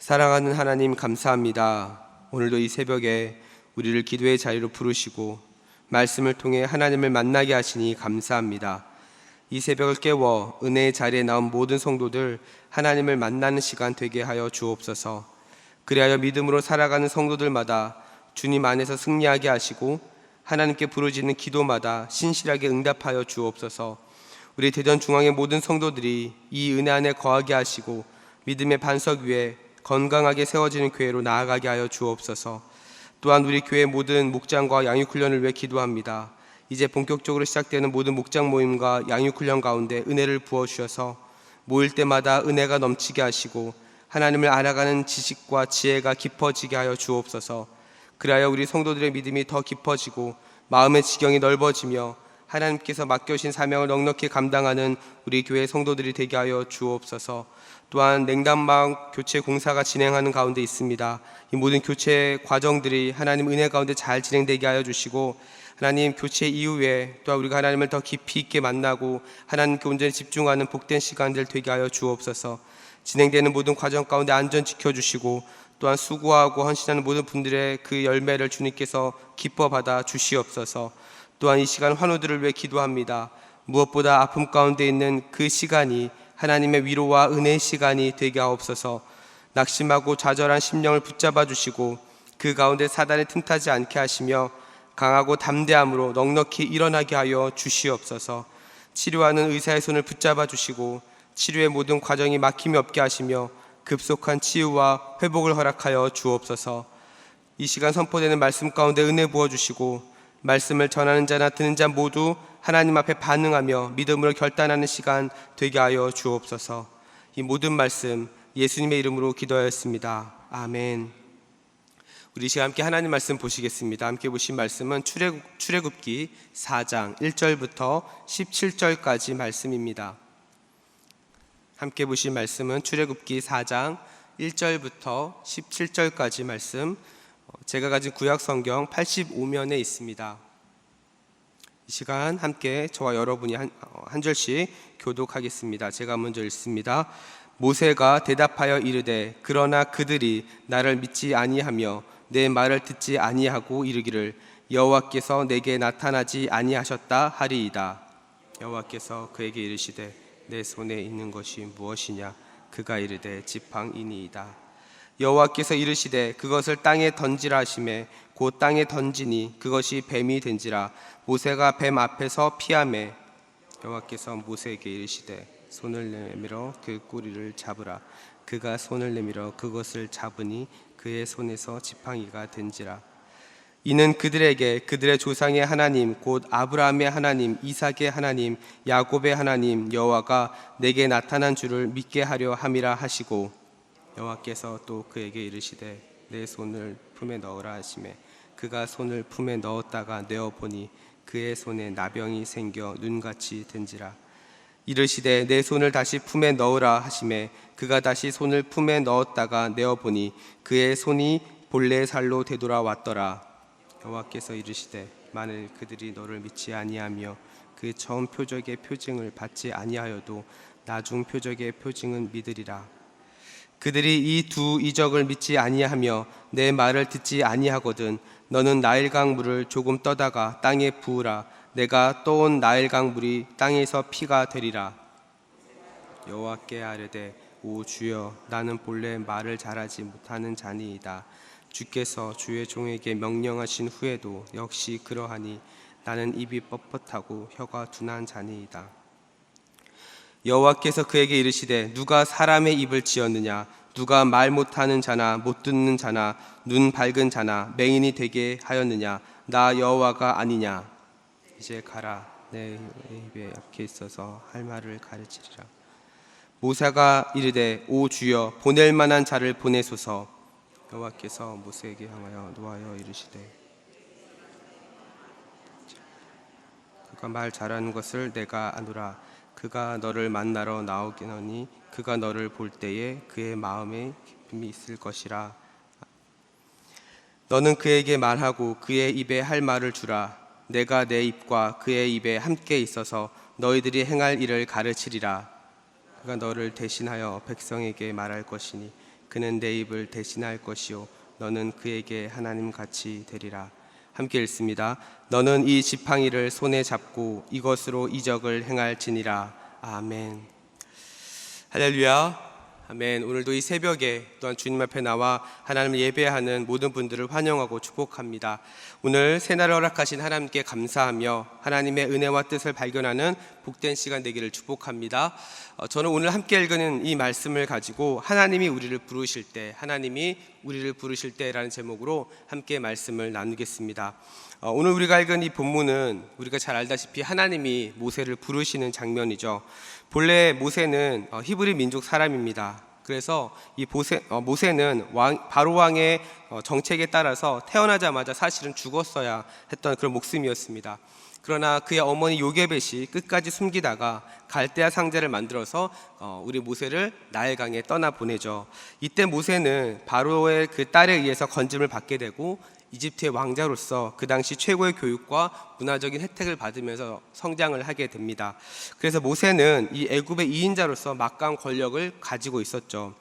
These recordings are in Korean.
사랑하는 하나님 감사합니다. 오늘도 이 새벽에 우리를 기도의 자리로 부르시고 말씀을 통해 하나님을 만나게 하시니 감사합니다. 이 새벽을 깨워 은혜의 자리에 나온 모든 성도들 하나님을 만나는 시간 되게 하여 주옵소서. 그리하여 믿음으로 살아가는 성도들마다 주님 안에서 승리하게 하시고 하나님께 부르짖는 기도마다 신실하게 응답하여 주옵소서. 우리 대전 중앙의 모든 성도들이 이 은혜 안에 거하게 하시고 믿음의 반석 위에 건강하게 세워지는 교회로 나아가게 하여 주옵소서. 또한 우리 교회 모든 목장과 양육훈련을 위해 기도합니다. 이제 본격적으로 시작되는 모든 목장 모임과 양육훈련 가운데 은혜를 부어주셔서 모일 때마다 은혜가 넘치게 하시고 하나님을 알아가는 지식과 지혜가 깊어지게 하여 주옵소서. 그리하여 우리 성도들의 믿음이 더 깊어지고 마음의 지경이 넓어지며 하나님께서 맡겨주신 사명을 넉넉히 감당하는 우리 교회 성도들이 되게 하여 주옵소서. 또한 냉난방 교체 공사가 진행하는 가운데 있습니다. 이 모든 교체 과정들이 하나님 은혜 가운데 잘 진행되게 하여 주시고 하나님 교체 이후에 또한 우리가 하나님을 더 깊이 있게 만나고 하나님께 온전히 집중하는 복된 시간들 되게 하여 주옵소서. 진행되는 모든 과정 가운데 안전 지켜주시고 또한 수고하고 헌신하는 모든 분들의 그 열매를 주님께서 기뻐 받아 주시옵소서. 또한 이 시간 환우들을 위해 기도합니다. 무엇보다 아픔 가운데 있는 그 시간이 하나님의 위로와 은혜의 시간이 되게 하옵소서. 낙심하고 좌절한 심령을 붙잡아 주시고 그 가운데 사단에 틈타지 않게 하시며 강하고 담대함으로 넉넉히 일어나게 하여 주시옵소서. 치료하는 의사의 손을 붙잡아 주시고 치료의 모든 과정이 막힘이 없게 하시며 급속한 치유와 회복을 허락하여 주옵소서. 이 시간 선포되는 말씀 가운데 은혜 부어주시고 말씀을 전하는 자나 듣는 자 모두 하나님 앞에 반응하며 믿음으로 결단하는 시간 되게 하여 주옵소서. 이 모든 말씀 예수님의 이름으로 기도하였습니다. 아멘. 우리 시간 함께 하나님 말씀 보시겠습니다. 함께 보신 말씀은 출애굽기 4장 1절부터 17절까지 말씀입니다. 함께 보신 말씀은 출애굽기 4장 1절부터 17절까지 말씀, 제가 가진 구약 성경 85면에 있습니다. 이 시간 함께 저와 여러분이 한 절씩 교독하겠습니다. 제가 먼저 읽습니다. 모세가 대답하여 이르되 그러나 그들이 나를 믿지 아니하며 내 말을 듣지 아니하고 이르기를 여호와께서 내게 나타나지 아니하셨다 하리이다. 여호와께서 그에게 이르시되 내 손에 있는 것이 무엇이냐? 그가 이르되 지팡이니이다. 여호와께서 이르시되 그것을 땅에 던지라 하시매 곧 땅에 던지니 그것이 뱀이 된지라. 모세가 뱀 앞에서 피하매 여호와께서 모세에게 이르시되 손을 내밀어 그 꼬리를 잡으라. 그가 손을 내밀어 그것을 잡으니 그의 손에서 지팡이가 된지라. 이는 그들에게 그들의 조상의 하나님 곧 아브라함의 하나님, 이삭의 하나님, 야곱의 하나님 여호와가 내게 나타난 줄을 믿게 하려 함이라 하시고 여호와께서 또 그에게 이르시되 내 손을 품에 넣으라 하시매 그가 손을 품에 넣었다가 내어보니 그의 손에 나병이 생겨 눈같이 된지라. 이르시되 내 손을 다시 품에 넣으라 하시매 그가 다시 손을 품에 넣었다가 내어보니 그의 손이 본래 살로 되돌아왔더라. 여호와께서 이르시되 만일 그들이 너를 믿지 아니하며 그 처음 표적의 표징을 받지 아니하여도 나중 표적의 표징은 믿으리라. 그들이 이 두 이적을 믿지 아니하며 내 말을 듣지 아니하거든 너는 나일강 물을 조금 떠다가 땅에 부으라. 내가 떠온 나일강 물이 땅에서 피가 되리라. 여호와께 아뢰되 오 주여 나는 본래 말을 잘하지 못하는 자니이다. 주께서 주의 종에게 명령하신 후에도 역시 그러하니 나는 입이 뻣뻣하고 혀가 둔한 자니이다. 여호와께서 그에게 이르시되 누가 사람의 입을 지었느냐? 누가 말 못하는 자나 못 듣는 자나 눈 밝은 자나 맹인이 되게 하였느냐? 나 여호와가 아니냐? 이제 가라. 내 입에 약해 있어서 할 말을 가르치리라. 모세가 이르되 오 주여 보낼 만한 자를 보내소서. 여호와께서 모세에게 향하여 노하여 이르시되 그가 말 잘하는 것을 내가 아노라. 그가 너를 만나러 나오겠노니 그가 너를 볼 때에 그의 마음에 기쁨이 있을 것이라. 너는 그에게 말하고 그의 입에 할 말을 주라. 내가 내 입과 그의 입에 함께 있어서 너희들이 행할 일을 가르치리라. 그가 너를 대신하여 백성에게 말할 것이니 그는 내 입을 대신할 것이요 너는 그에게 하나님 같이 되리라. 함께 읽습니다. 너는 이 지팡이를 손에 잡고 이것으로 이적을 행할지니라. 아멘. 할렐루야. 아멘. 오늘도 이 새벽에 또한 주님 앞에 나와 하나님을 예배하는 모든 분들을 환영하고 축복합니다. 오늘 새날을 허락하신 하나님께 감사하며 하나님의 은혜와 뜻을 발견하는 복된 시간 되기를 축복합니다. 저는 오늘 함께 읽는 이 말씀을 가지고 하나님이 우리를 부르실 때라는 제목으로 함께 말씀을 나누겠습니다. 오늘 우리가 읽은 이 본문은 우리가 잘 알다시피 하나님이 모세를 부르시는 장면이죠. 본래 모세는 히브리 민족 사람입니다. 그래서 이 모세는 바로 왕의 정책에 따라서 태어나자마자 사실은 죽었어야 했던 그런 목숨이었습니다. 그러나 그의 어머니 요게벳이 끝까지 숨기다가 갈대아 상자를 만들어서 우리 모세를 나일강에 떠나보내죠. 이때 모세는 바로의 그 딸에 의해서 건짐을 받게 되고 이집트의 왕자로서 그 당시 최고의 교육과 문화적인 혜택을 받으면서 성장을 하게 됩니다. 그래서 모세는 이 애굽의 2인자로서 막강한 권력을 가지고 있었죠.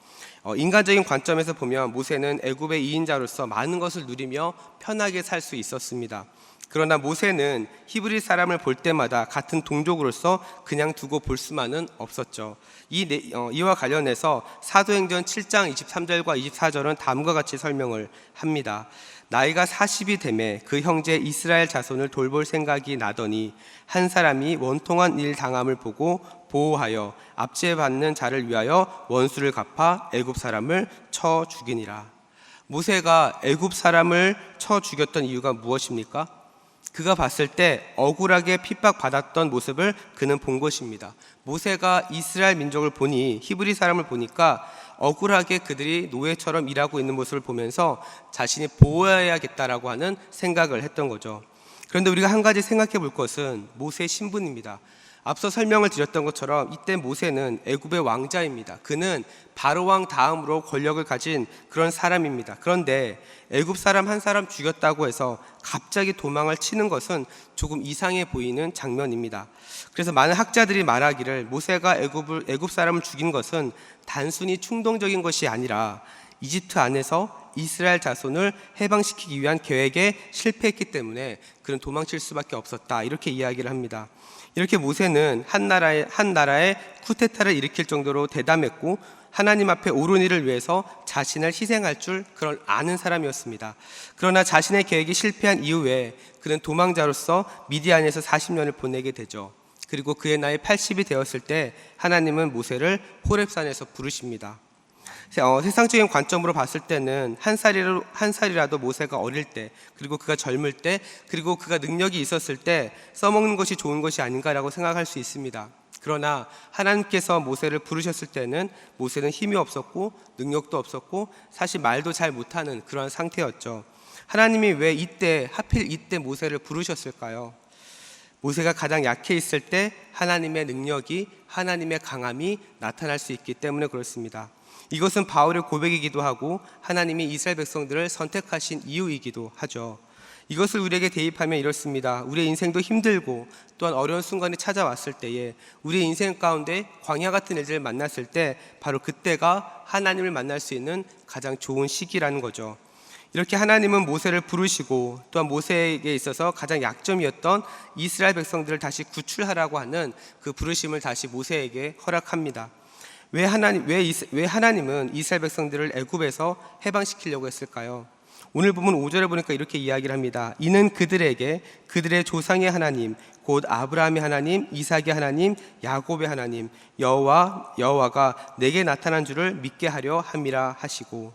인간적인 관점에서 보면 모세는 애굽의 2인자로서 많은 것을 누리며 편하게 살 수 있었습니다. 그러나 모세는 히브리 사람을 볼 때마다 같은 동족으로서 그냥 두고 볼 수만은 없었죠. 이와 관련해서 사도행전 7장 23절과 24절은 다음과 같이 설명을 합니다. 나이가 40이 되매 그 형제 이스라엘 자손을 돌볼 생각이 나더니 한 사람이 원통한 일 당함을 보고 보호하여 압제받는 자를 위하여 원수를 갚아 애굽 사람을 쳐 죽이니라. 모세가 애굽 사람을 쳐 죽였던 이유가 무엇입니까? 그가 봤을 때 억울하게 핍박받았던 모습을 그는 본 것입니다. 모세가 이스라엘 민족을 보니 히브리 사람을 보니까 억울하게 그들이 노예처럼 일하고 있는 모습을 보면서 자신이 보호해야겠다라고 하는 생각을 했던 거죠. 그런데 우리가 한 가지 생각해 볼 것은 모세의 신분입니다. 앞서 설명을 드렸던 것처럼 이때 모세는 애굽의 왕자입니다. 그는 바로 왕 다음으로 권력을 가진 그런 사람입니다. 그런데 애굽 사람 한 사람 죽였다고 해서 갑자기 도망을 치는 것은 조금 이상해 보이는 장면입니다. 그래서 많은 학자들이 말하기를 모세가 애굽 사람을 죽인 것은 단순히 충동적인 것이 아니라 이집트 안에서 이스라엘 자손을 해방시키기 위한 계획에 실패했기 때문에 그는 도망칠 수밖에 없었다, 이렇게 이야기를 합니다. 이렇게 모세는 한 나라의 쿠데타를 일으킬 정도로 대담했고 하나님 앞에 옳은 일을 위해서 자신을 희생할 줄 그걸 아는 사람이었습니다. 그러나 자신의 계획이 실패한 이후에 그는 도망자로서 미디안에서 40년을 보내게 되죠. 그리고 그의 나이 80이 되었을 때 하나님은 모세를 호렙산에서 부르십니다. 세상적인 관점으로 봤을 때는 한 살이라도 모세가 어릴 때, 그리고 그가 젊을 때, 그리고 그가 능력이 있었을 때 써먹는 것이 좋은 것이 아닌가라고 생각할 수 있습니다. 그러나 하나님께서 모세를 부르셨을 때는 모세는 힘이 없었고 능력도 없었고 사실 말도 잘 못하는 그러한 상태였죠. 하나님이 왜 하필 이때 모세를 부르셨을까요? 모세가 가장 약해 있을 때 하나님의 능력이, 하나님의 강함이 나타날 수 있기 때문에 그렇습니다. 이것은 바울의 고백이기도 하고 하나님이 이스라엘 백성들을 선택하신 이유이기도 하죠. 이것을 우리에게 대입하면 이렇습니다. 우리의 인생도 힘들고 또한 어려운 순간이 찾아왔을 때에 우리의 인생 가운데 광야 같은 일들을 만났을 때 바로 그때가 하나님을 만날 수 있는 가장 좋은 시기라는 거죠. 이렇게 하나님은 모세를 부르시고 또한 모세에게 있어서 가장 약점이었던 이스라엘 백성들을 다시 구출하라고 하는 그 부르심을 다시 모세에게 허락합니다. 왜 하나님은 이스라엘 백성들을 애굽에서 해방시키려고 했을까요? 오늘 보면 5절에 보니까 이렇게 이야기를 합니다. 이는 그들에게 그들의 조상의 하나님 곧 아브라함의 하나님, 이삭의 하나님, 야곱의 하나님 여호와가 내게 나타난 줄을 믿게 하려 함이라 하시고,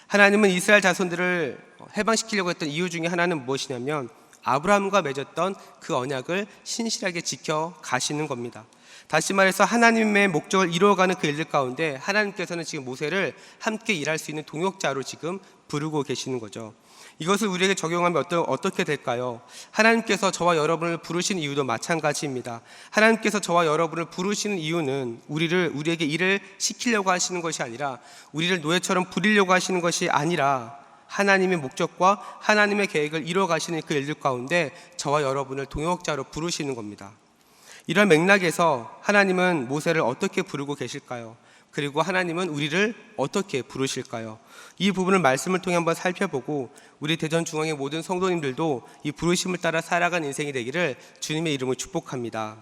하나님은 이스라엘 자손들을 해방시키려고 했던 이유 중에 하나는 무엇이냐면 아브라함과 맺었던 그 언약을 신실하게 지켜 가시는 겁니다. 다시 말해서 하나님의 목적을 이루어가는 그 일들 가운데 하나님께서는 지금 모세를 함께 일할 수 있는 동역자로 지금 부르고 계시는 거죠. 이것을 우리에게 적용하면 어떻게 될까요? 하나님께서 저와 여러분을 부르신 이유도 마찬가지입니다. 하나님께서 저와 여러분을 부르시는 이유는 우리에게 일을 시키려고 하시는 것이 아니라, 우리를 노예처럼 부리려고 하시는 것이 아니라, 하나님의 목적과 하나님의 계획을 이루어가시는 그 일들 가운데 저와 여러분을 동역자로 부르시는 겁니다. 이런 맥락에서 하나님은 모세를 어떻게 부르고 계실까요? 그리고 하나님은 우리를 어떻게 부르실까요? 이 부분을 말씀을 통해 한번 살펴보고 우리 대전중앙의 모든 성도님들도 이 부르심을 따라 살아가는 인생이 되기를 주님의 이름으로 축복합니다.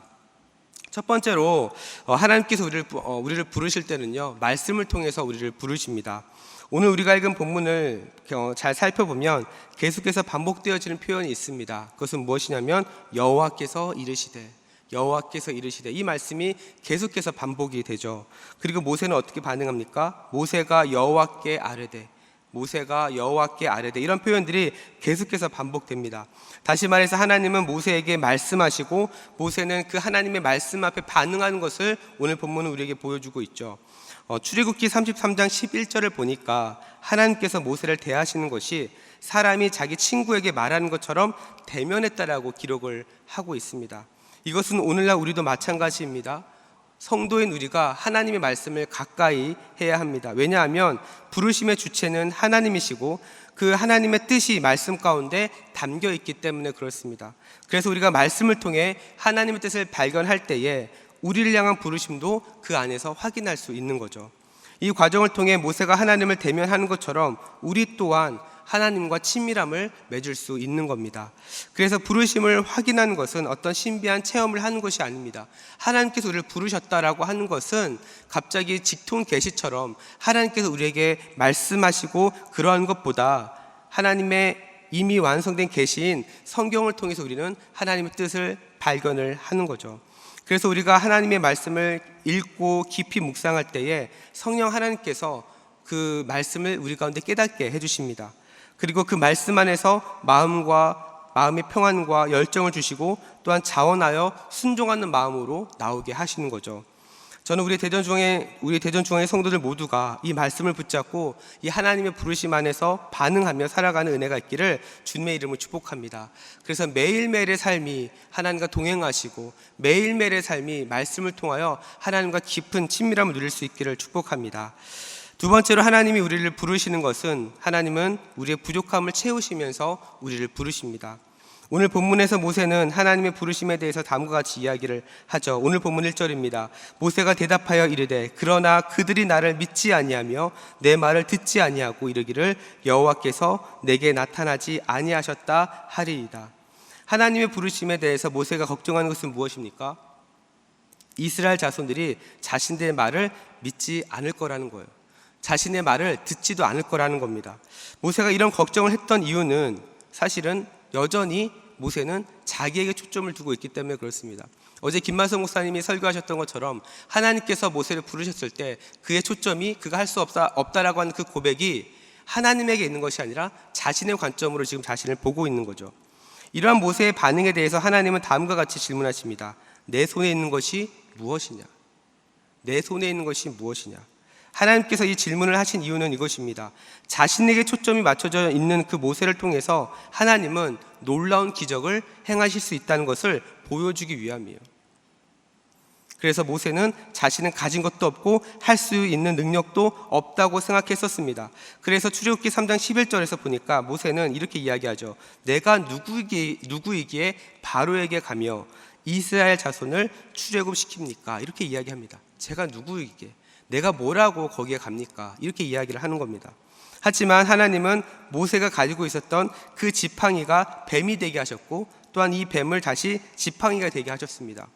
첫 번째로 하나님께서 우리를 부르실 때는요, 말씀을 통해서 우리를 부르십니다. 오늘 우리가 읽은 본문을 잘 살펴보면 계속해서 반복되어지는 표현이 있습니다. 그것은 무엇이냐면 여호와께서 이르시되, 여호와께서 이르시되, 이 말씀이 계속해서 반복이 되죠. 그리고 모세는 어떻게 반응합니까? 모세가 여호와께 아뢰되, 모세가 여호와께 아뢰되, 이런 표현들이 계속해서 반복됩니다. 다시 말해서 하나님은 모세에게 말씀하시고 모세는 그 하나님의 말씀 앞에 반응하는 것을 오늘 본문은 우리에게 보여주고 있죠. 출애굽기 33장 11절을 보니까 하나님께서 모세를 대하시는 것이 사람이 자기 친구에게 말하는 것처럼 대면했다라고 기록을 하고 있습니다. 이것은 오늘날 우리도 마찬가지입니다. 성도인 우리가 하나님의 말씀을 가까이 해야 합니다. 왜냐하면 부르심의 주체는 하나님이시고 그 하나님의 뜻이 말씀 가운데 담겨 있기 때문에 그렇습니다. 그래서 우리가 말씀을 통해 하나님의 뜻을 발견할 때에 우리를 향한 부르심도 그 안에서 확인할 수 있는 거죠. 이 과정을 통해 모세가 하나님을 대면하는 것처럼 우리 또한 하나님과 친밀함을 맺을 수 있는 겁니다. 그래서 부르심을 확인하는 것은 어떤 신비한 체험을 하는 것이 아닙니다. 하나님께서 우리를 부르셨다라고 하는 것은 갑자기 직통 계시처럼 하나님께서 우리에게 말씀하시고 그러한 것보다 하나님의 이미 완성된 계시인 성경을 통해서 우리는 하나님의 뜻을 발견을 하는 거죠. 그래서 우리가 하나님의 말씀을 읽고 깊이 묵상할 때에 성령 하나님께서 그 말씀을 우리 가운데 깨닫게 해주십니다. 그리고 그 말씀 안에서 마음의 평안과 열정을 주시고 또한 자원하여 순종하는 마음으로 나오게 하시는 거죠. 저는 우리 대전중앙의 성도들 모두가 이 말씀을 붙잡고 이 하나님의 부르심 안에서 반응하며 살아가는 은혜가 있기를 주님의 이름으로 축복합니다. 그래서 매일매일의 삶이 하나님과 동행하시고 매일매일의 삶이 말씀을 통하여 하나님과 깊은 친밀함을 누릴 수 있기를 축복합니다. 두 번째로 하나님이 우리를 부르시는 것은 하나님은 우리의 부족함을 채우시면서 우리를 부르십니다. 오늘 본문에서 모세는 하나님의 부르심에 대해서 다음과 같이 이야기를 하죠. 오늘 본문 1절입니다. 모세가 대답하여 이르되 그러나 그들이 나를 믿지 아니하며 내 말을 듣지 아니하고 이르기를 여호와께서 내게 나타나지 아니하셨다 하리이다. 하나님의 부르심에 대해서 모세가 걱정하는 것은 무엇입니까? 이스라엘 자손들이 자신들의 말을 믿지 않을 거라는 거예요. 자신의 말을 듣지도 않을 거라는 겁니다. 모세가 이런 걱정을 했던 이유는 사실은 여전히 모세는 자기에게 초점을 두고 있기 때문에 그렇습니다. 어제 김만성 목사님이 설교하셨던 것처럼 하나님께서 모세를 부르셨을 때 그의 초점이 그가 할 수 없다라고 하는 그 고백이 하나님에게 있는 것이 아니라 자신의 관점으로 지금 자신을 보고 있는 거죠. 이러한 모세의 반응에 대해서 하나님은 다음과 같이 질문하십니다. 내 손에 있는 것이 무엇이냐? 내 손에 있는 것이 무엇이냐? 하나님께서 이 질문을 하신 이유는 이것입니다. 자신에게 초점이 맞춰져 있는 그 모세를 통해서 하나님은 놀라운 기적을 행하실 수 있다는 것을 보여주기 위함이에요. 그래서 모세는 자신은 가진 것도 없고 할 수 있는 능력도 없다고 생각했었습니다. 그래서 출애굽기 3장 11절에서 보니까 모세는 이렇게 이야기하죠. 내가 누구이기에 바로에게 가며 이스라엘 자손을 출애굽시킵니까? 이렇게 이야기합니다. 제가 누구이기에, 내가 뭐라고 거기에 갑니까? 이렇게 이야기를 하는 겁니다. 하지만 하나님은 모세가 가지고 있었던 그 지팡이가 뱀이 되게 하셨고 또한 이 뱀을 다시 지팡이가 되게 하셨습니다.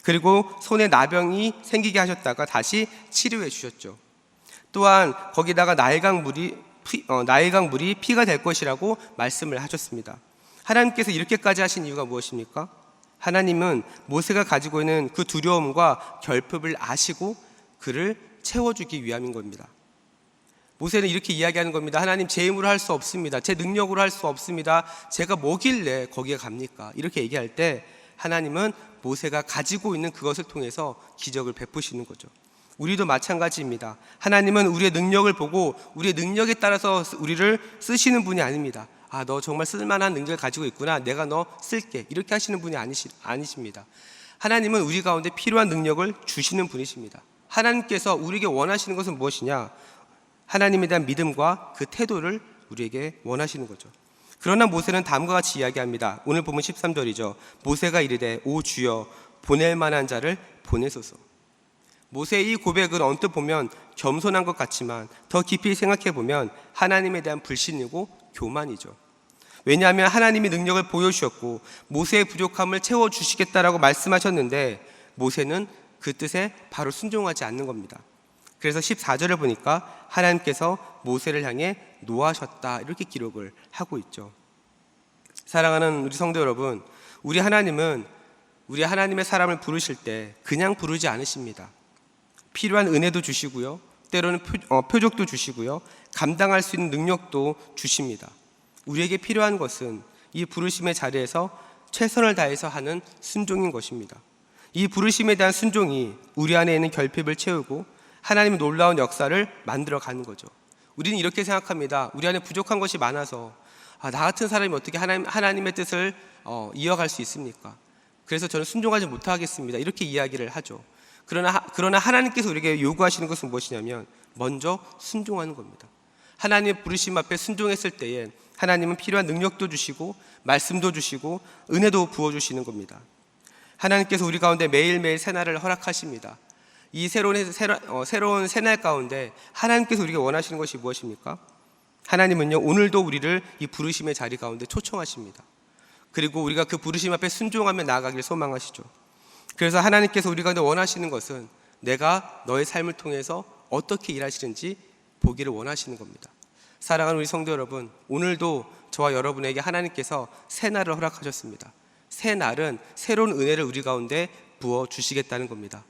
그리고 손에 나병이 생기게 하셨다가 다시 치료해 주셨죠. 또한 거기다가 나일강 물이 피가 될 것이라고 말씀을 하셨습니다. 하나님께서 이렇게까지 하신 이유가 무엇입니까? 하나님은 모세가 가지고 있는 그 두려움과 결핍을 아시고 그를 채워주기 위함인 겁니다. 모세는 이렇게 이야기하는 겁니다. 하나님, 제 힘으로 할 수 없습니다. 제 능력으로 할 수 없습니다. 제가 뭐길래 거기에 갑니까? 이렇게 얘기할 때 하나님은 모세가 가지고 있는 그것을 통해서 기적을 베푸시는 거죠. 우리도 마찬가지입니다. 하나님은 우리의 능력을 보고 우리의 능력에 따라서 우리를 쓰시는 분이 아닙니다. 아, 너 정말 쓸만한 능력을 가지고 있구나. 내가 너 쓸게. 이렇게 하시는 분이 아니십니다. 하나님은 우리 가운데 필요한 능력을 주시는 분이십니다. 하나님께서 우리에게 원하시는 것은 무엇이냐? 하나님에 대한 믿음과 그 태도를 우리에게 원하시는 거죠. 그러나 모세는 다음과 같이 이야기합니다. 오늘 보면 13절이죠. 모세가 이르되 오 주여, 보낼 만한 자를 보내소서. 모세의 이 고백은 언뜻 보면 겸손한 것 같지만 더 깊이 생각해 보면 하나님에 대한 불신이고 교만이죠. 왜냐하면 하나님이 능력을 보여주셨고 모세의 부족함을 채워주시겠다라고 말씀하셨는데 모세는 그 뜻에 바로 순종하지 않는 겁니다. 그래서 14절을 보니까 하나님께서 모세를 향해 노하셨다 이렇게 기록을 하고 있죠. 사랑하는 우리 성도 여러분, 우리 하나님의 사람을 부르실 때 그냥 부르지 않으십니다. 필요한 은혜도 주시고요, 때로는 표적도 주시고요, 감당할 수 있는 능력도 주십니다. 우리에게 필요한 것은 이 부르심의 자리에서 최선을 다해서 하는 순종인 것입니다. 이 부르심에 대한 순종이 우리 안에 있는 결핍을 채우고 하나님의 놀라운 역사를 만들어가는 거죠. 우리는 이렇게 생각합니다. 우리 안에 부족한 것이 많아서 나 같은 사람이 어떻게 하나님의 뜻을 이어갈 수 있습니까? 그래서 저는 순종하지 못하겠습니다, 이렇게 이야기를 하죠. 그러나 하나님께서 우리에게 요구하시는 것은 무엇이냐면 먼저 순종하는 겁니다. 하나님의 부르심 앞에 순종했을 때에 하나님은 필요한 능력도 주시고 말씀도 주시고 은혜도 부어주시는 겁니다. 하나님께서 우리 가운데 매일매일 새날을 허락하십니다. 이 새로운 새날 가운데 하나님께서 우리에게 원하시는 것이 무엇입니까? 하나님은요, 오늘도 우리를 이 부르심의 자리 가운데 초청하십니다. 그리고 우리가 그 부르심 앞에 순종하며 나아가길 소망하시죠. 그래서 하나님께서 우리 가운데 원하시는 것은 내가 너의 삶을 통해서 어떻게 일하시는지 보기를 원하시는 겁니다. 사랑하는 우리 성도 여러분, 오늘도 저와 여러분에게 하나님께서 새날을 허락하셨습니다. 새날은 새로운 은혜를 우리 가운데 부어주시겠다는 겁니다.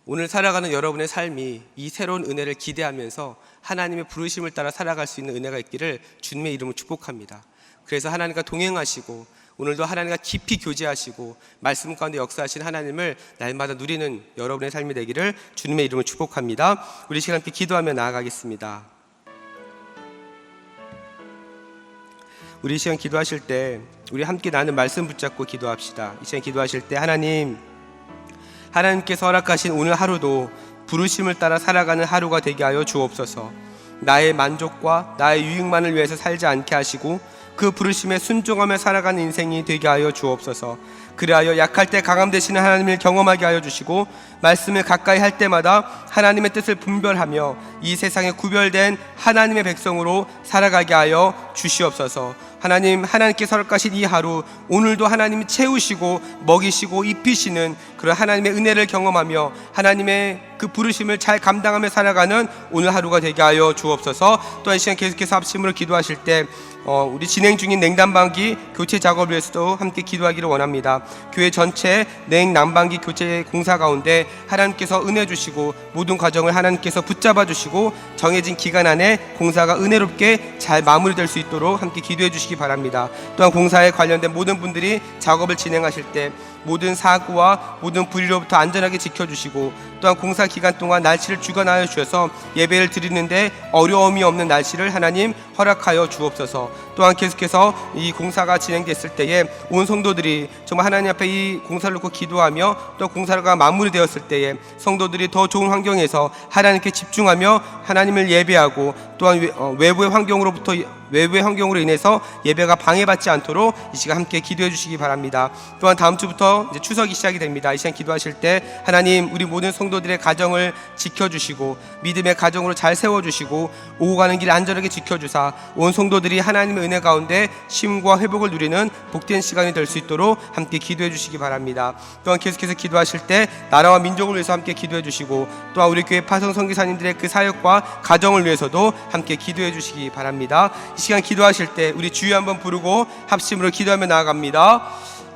오늘 살아가는 여러분의 삶이 이 새로운 은혜를 기대하면서 하나님의 부르심을 따라 살아갈 수 있는 은혜가 있기를 주님의 이름으로 축복합니다. 그래서 하나님과 동행하시고 오늘도 하나님과 깊이 교제하시고 말씀 가운데 역사하신 하나님을 날마다 누리는 여러분의 삶이 되기를 주님의 이름으로 축복합니다. 우리 시간 함께 기도하며 나아가겠습니다. 우리 시간 기도하실 때 우리 함께 나는 말씀 붙잡고 기도합시다. 이 시간 기도하실 때 하나님께서 허락하신 오늘 하루도 부르심을 따라 살아가는 하루가 되게 하여 주옵소서. 나의 만족과 나의 유익만을 위해서 살지 않게 하시고 그 부르심에 순종하며 살아가는 인생이 되게 하여 주옵소서. 그리하여 약할 때 강함 되시는 하나님을 경험하게 하여 주시고 말씀을 가까이 할 때마다 하나님의 뜻을 분별하며 이 세상에 구별된 하나님의 백성으로 살아가게 하여 주시옵소서. 하나님께서 허락하신 이 하루, 오늘도 하나님이 채우시고 먹이시고 입히시는 그런 하나님의 은혜를 경험하며 하나님의 그 부르심을 잘 감당하며 살아가는 오늘 하루가 되게 하여 주옵소서. 또한 이 시간 계속해서 합심으로 기도하실 때 우리 진행 중인 냉난방기 교체 작업을 위해서도 함께 기도하기를 원합니다. 교회 전체 냉난방기 교체 공사 가운데 하나님께서 은혜 주시고 모든 과정을 하나님께서 붙잡아 주시고 정해진 기간 안에 공사가 은혜롭게 잘 마무리될 수 있도록 함께 기도해 주시기 바랍니다. 또한 공사에 관련된 모든 분들이 작업을 진행하실 때 모든 사고와 모든 불의로부터 안전하게 지켜주시고 또한 공사 기간 동안 날씨를 주관하여 주셔서 예배를 드리는데 어려움이 없는 날씨를 하나님 허락하여 주옵소서. 또한 계속해서 이 공사가 진행됐을 때에 온 성도들이 정말 하나님 앞에 이 공사를 놓고 기도하며 또 공사가 마무리되었을 때에 성도들이 더 좋은 환경에서 하나님께 집중하며 하나님을 예배하고 또한 외부의 환경으로 인해서 예배가 방해받지 않도록 이 시간 함께 기도해 주시기 바랍니다. 또한 다음 주부터 이제 추석이 시작이 됩니다. 이 시간 기도하실 때 하나님 우리 모든 성도들의 가정을 지켜주시고 믿음의 가정으로 잘 세워주시고 오고 가는 길 안전하게 지켜주사 온 성도들이 하나님의 은혜 가운데 쉼과 회복을 누리는 복된 시간이 될 수 있도록 함께 기도해 주시기 바랍니다. 또한 계속해서 기도하실 때 나라와 민족을 위해서 함께 기도해 주시고 또한 우리 교회 파송 선교사님들의 그 사역과 가정을 위해서도 함께 기도해 주시기 바랍니다. 이 시간 기도하실 때 우리 주여 한번 부르고 합심으로 기도하며 나아갑니다.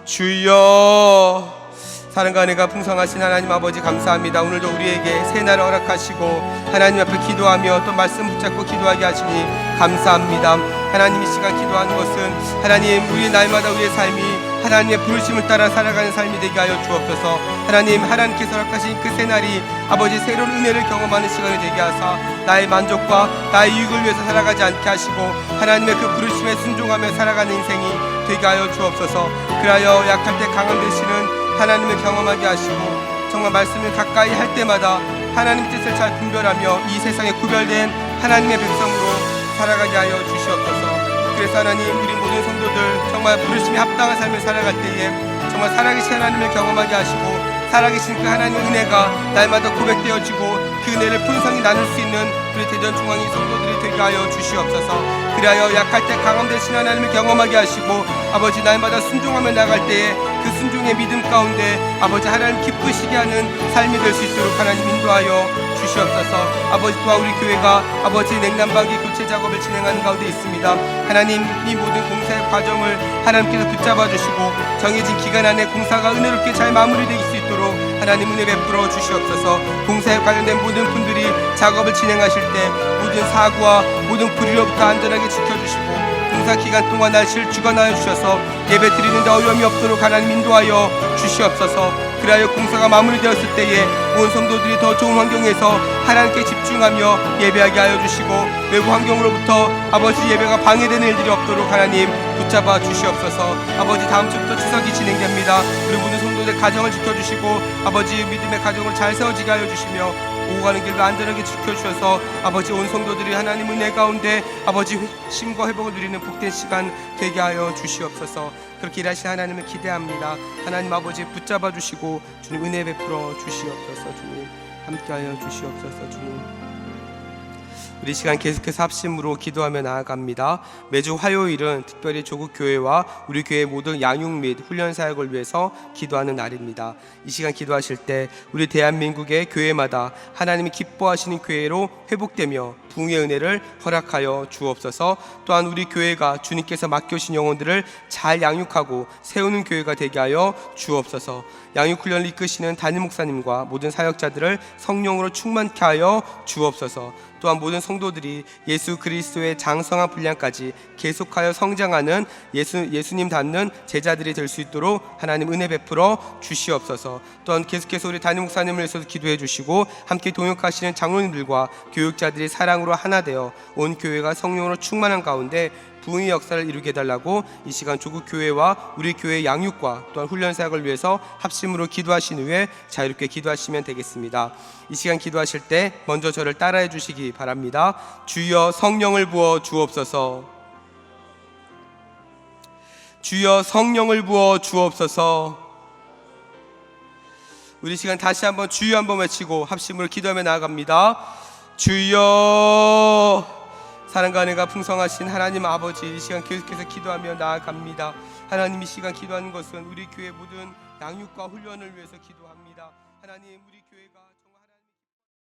주여. 사랑과 은혜가 풍성하신 하나님 아버지 감사합니다. 오늘도 우리에게 새날을 허락하시고 하나님 앞에 기도하며 또 말씀 붙잡고 기도하게 하시니 감사합니다. 하나님 이 시간 기도하는 것은 하나님 우리의 날마다 우리의 삶이 하나님의 부르심을 따라 살아가는 삶이 되게 하여 주옵소서. 하나님께서 허락하신 그 새날이 아버지 새로운 은혜를 경험하는 시간이 되게 하사 나의 만족과 나의 유익을 위해서 살아가지 않게 하시고 하나님의 그 부르심에 순종하며 살아가는 인생이 되게 하여 주옵소서. 그리하여 약할 때 강함 되시는 하나님을 경험하게 하시고 정말 말씀을 가까이 할 때마다 하나님 뜻을 잘 분별하며 이 세상에 구별된 하나님의 백성으로 살아가게 하여 주시옵소서. 그래서 하나님 우리 모든 성도들 정말 부르심에 합당한 삶을 살아갈 때에 정말 살아계신 하나님을 경험하게 하시고 살아계신 그 하나님의 은혜가 날마다 고백되어지고 그 은혜를 풍성히 나눌 수 있는 우리 대전중앙인 성도들이 되게 하여 주시옵소서. 그리하여 약할 때 강함 되신 하나님을 경험하게 하시고 아버지 날마다 순종하며 나갈 때에 그 순종의 믿음 가운데 아버지 하나님 기쁘시게 하는 삶이 될 수 있도록 하나님 인도하여 주시옵소서. 아버지 또한 우리 교회가 아버지 냉난방기 교체 작업을 진행하는 가운데 있습니다. 하나님 이 모든 공사의 과정을 하나님께서 붙잡아 주시고 정해진 기간 안에 공사가 은혜롭게 잘 마무리될 수 있도록 하나님 은혜 베풀어 주시옵소서. 공사에 관련된 모든 분들이 작업을 진행하실 때 모든 사고와 모든 불의로부터 안전하게 지켜주시고 공사 기간 동안 날씨를 주관하여 주셔서 예배 드리는데 어려움이 없도록 하나님 인도하여 주시옵소서. 그리하여 공사가 마무리되었을 때에 온 성도들이 더 좋은 환경에서 하나님께 집중하며 예배하게 하여 주시고 외부 환경으로부터 아버지 예배가 방해되는 일들이 없도록 하나님 붙잡아 주시옵소서. 아버지 다음 주부터 추석이 진행됩니다. 우리 모든 성도들 가정을 지켜주시고 아버지 믿음의 가정을 잘 세워지게 하여 주시며 오고 가는 길도 안전하게 지켜주셔서 아버지 온 성도들이 하나님 은혜 가운데 아버지 쉼과 회복을 누리는 복된 시간 되게 하여 주시옵소서. 그렇게 일하신 하나님을 기대합니다. 하나님 아버지 붙잡아 주시고 주님 은혜 베풀어 주시옵소서. 주님 함께하여 주시옵소서. 주님 우리 시간 계속해서 합심으로 기도하며 나아갑니다. 매주 화요일은 특별히 조국교회와 우리 교회 모든 양육 및 훈련 사역을 위해서 기도하는 날입니다. 이 시간 기도하실 때 우리 대한민국의 교회마다 하나님이 기뻐하시는 교회로 회복되며 부흥의 은혜를 허락하여 주옵소서. 또한 우리 교회가 주님께서 맡겨주신 영혼들을 잘 양육하고 세우는 교회가 되게 하여 주옵소서. 양육훈련을 이끄시는 담임 목사님과 모든 사역자들을 성령으로 충만케 하여 주옵소서. 또한 모든 성도들이 예수 그리스도의 장성한 분량까지 계속하여 성장하는 예수님 닮는 제자들이 될 수 있도록 하나님 은혜 베풀어 주시옵소서. 또한 계속해서 우리 담임 목사님을 위해서 기도해 주시고 함께 동역하시는 장로님들과 교육자들이 사랑으로 하나 되어 온 교회가 성령으로 충만한 가운데 부흥의 역사를 이루게 해달라고 이 시간 조국교회와 우리 교회 양육과 또한 훈련 사역을 위해서 합심으로 기도하신 후에 자유롭게 기도하시면 되겠습니다. 이 시간 기도하실 때 먼저 저를 따라해 주시기 바랍니다. 주여 성령을 부어 주옵소서. 주여 성령을 부어 주옵소서. 우리 시간 다시 한번 주여 한번 외치고 합심으로 기도하며 나아갑니다. 주여. 사랑과 은혜가 풍성하신 하나님 아버지, 이 시간 계속해서 기도하며 나아갑니다. 하나님 이 시간 기도하는 것은 우리 교회 모든 양육과 훈련을 위해서 기도합니다. 하나님 우리 교회가